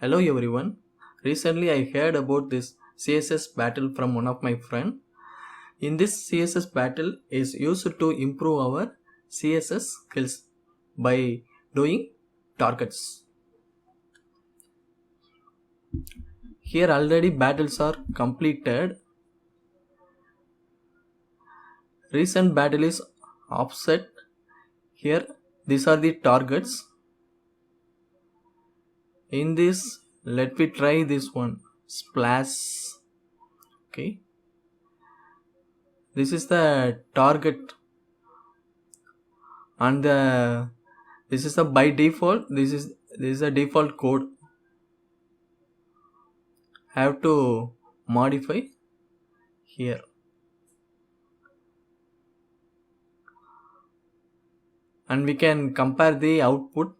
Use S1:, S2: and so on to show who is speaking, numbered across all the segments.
S1: Hello everyone. Recently I heard about this CSS battle from one of my friend. In this CSS battle is used to improve our CSS skills by doing targets. Here already battles are completed. Recent battle is offset. Here these are the targets. In this let me try this one splash. Okay. This is the target and this is the by default this is a default code. Have to modify here and we can compare the output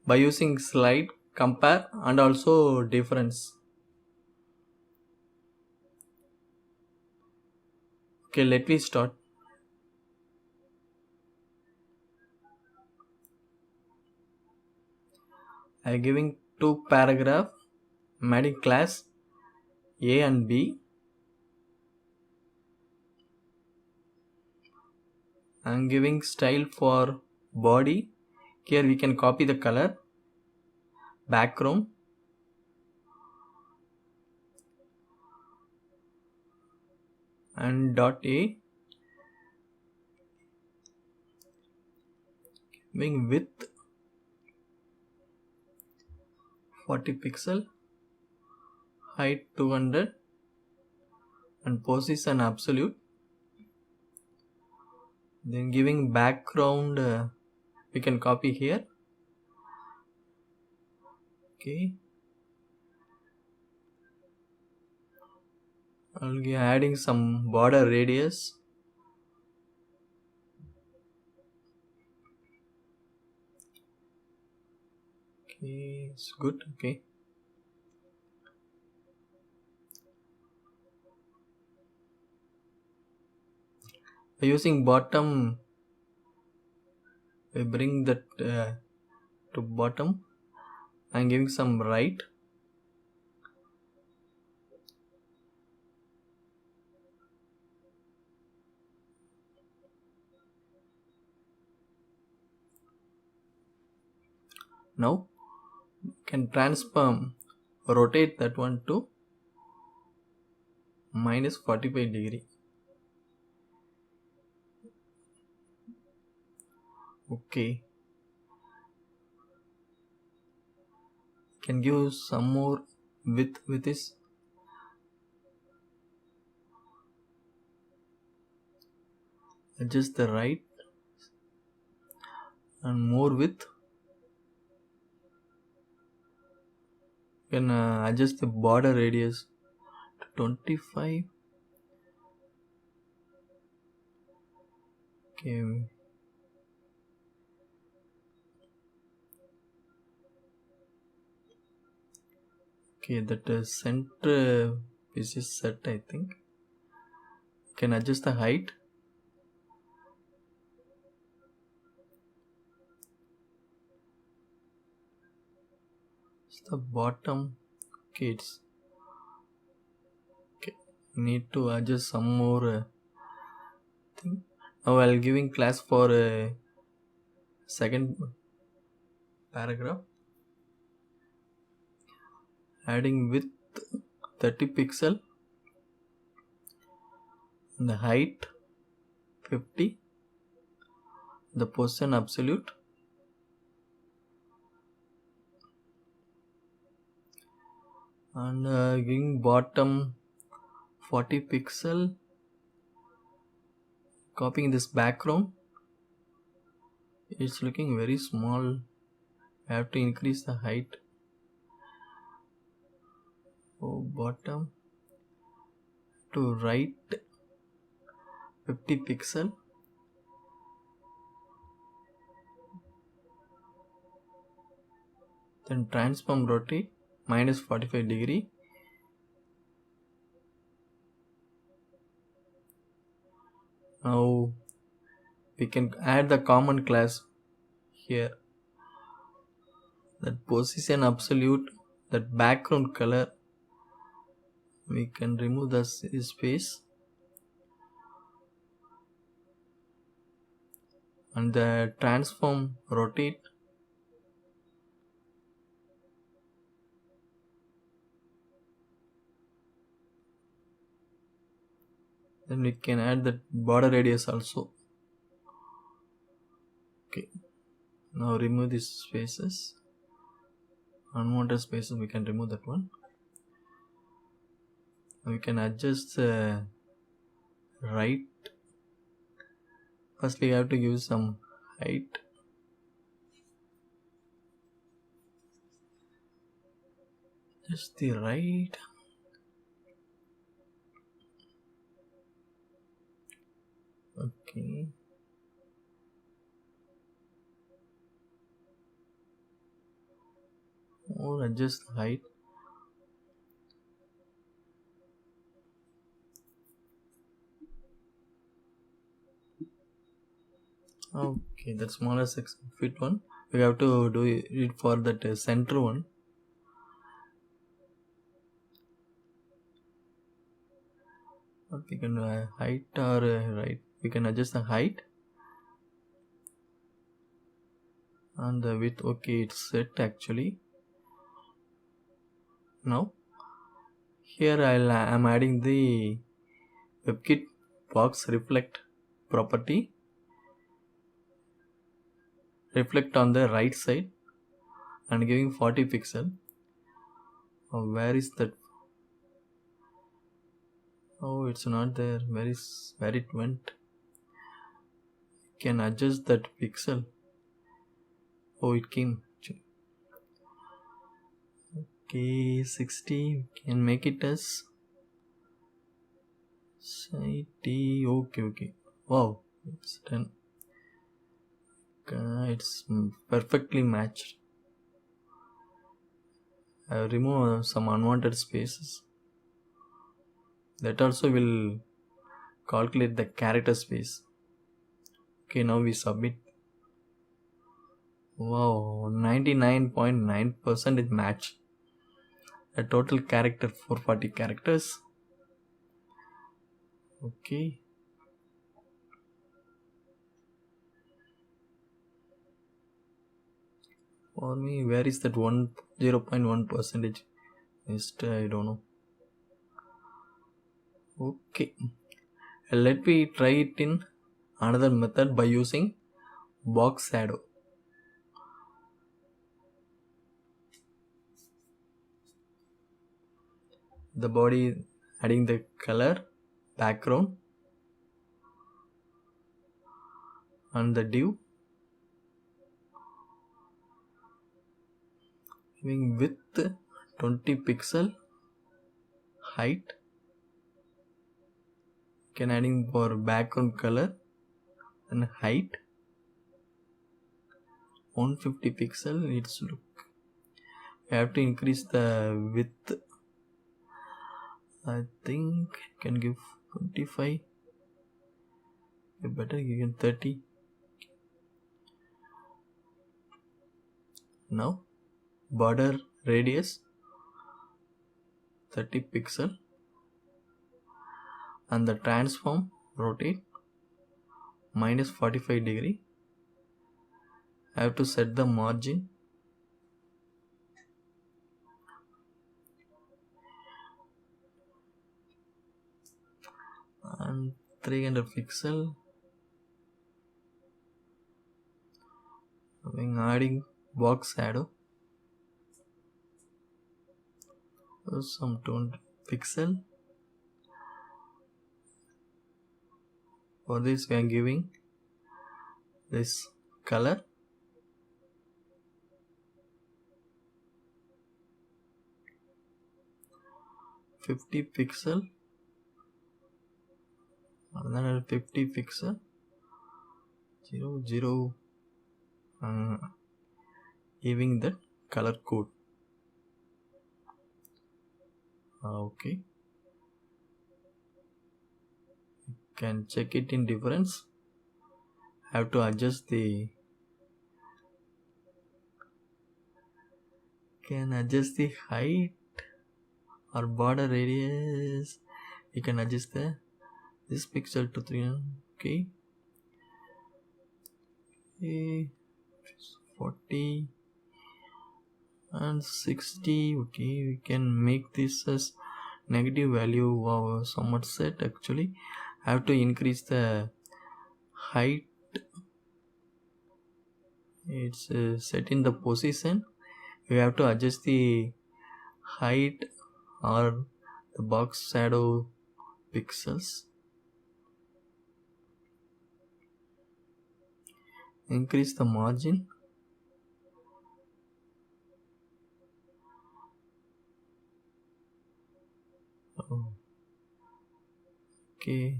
S1: by using slide compare and also difference. Okay, let me start. I giving two paragraph. I'm adding class A and B. I'm giving style for body. Here we can copy the color, background, and dot A. Giving width 40 pixel, height 200, and position absolute. Then giving background, we can copy here. Okay. I'll be adding some border radius. Okay, it's good. Okay. By using bottom, we bring that to bottom. I'm giving some right. Now can transform, rotate that one to minus 45 degree. Okay. Can give some more width with this. Adjust the right and more width. Can adjust the border radius to 25. Okay. Okay, that center piece is set, I think. Can adjust the height. It's the bottom. Okay, it's okay. Need to adjust some more thing. Now I'll giving class for second paragraph. Adding width 30 pixel. And the height 50. The position absolute. And giving bottom 40 pixel. Copying this background. It's looking very small. I have to increase the height. Oh, bottom to right 50 pixel. Then transform rotate minus 45 degree. Now we can add the common class here. that position absolute, that background color, we can remove the space, and the transform rotate, then we can add the border radius also. Okay, now remove these spaces, unwanted spaces, we can remove that one. We can adjust the right. First we have to use some height. Just the right. Okay. Or adjust the height. Okay, that smaller 6 feet one. We have to do it for that center one. But we can height or right. We can adjust the height and the width. Okay, it's set actually. Now here I'm adding the WebKit box reflect property. Reflect on the right side and giving 40 pixel. Where is that? Oh, it's not there. Where it went? Can adjust that pixel. Oh, it came. Okay, 60. Can make it as 80. Okay. Wow, it's 10. It's perfectly matched. I remove some unwanted spaces. That also will calculate the character space. Okay, now we submit. Wow, 99.9% is match. A total character 440 characters. Okay. For me, where is that 0.1 percentage? I don't know. Okay. Let me try it in another method by using box shadow. The body, adding the color, background, and the div, giving width 20 pixel, height, can adding for background color and height 150 pixel. It's look, I have to increase the width. I think can give 25. You better give 30. Now border radius 30 pixel and the transform rotate minus 45 degree. I have to set the margin and 300 pixel. I'm adding box shadow, some 20 pixel. For this we are giving this color, $50 pixel, another 50 pixel, 0, giving that color code. Okay, can check it in difference. Have to adjust the can adjust the height or border radius. You can adjust this pixel to 300. Okay. 40 and 60. Okay, we can make this as negative value. Wow, somewhat set. Actually, I have to increase the height. It's set in the position. We have to adjust the height or the box shadow pixels. Increase the margin. Oh. Okay,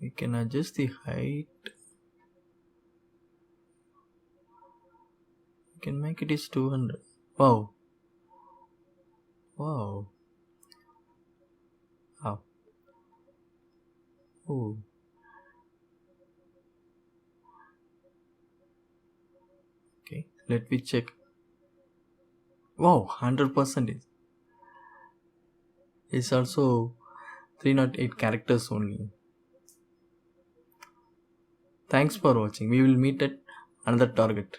S1: we can adjust the height. We can make it is 200. Wow. Wow. Wow. Oh. Okay, let me check. Wow, 100%. It's also 308 characters only. Thanks for watching. We will meet at another target.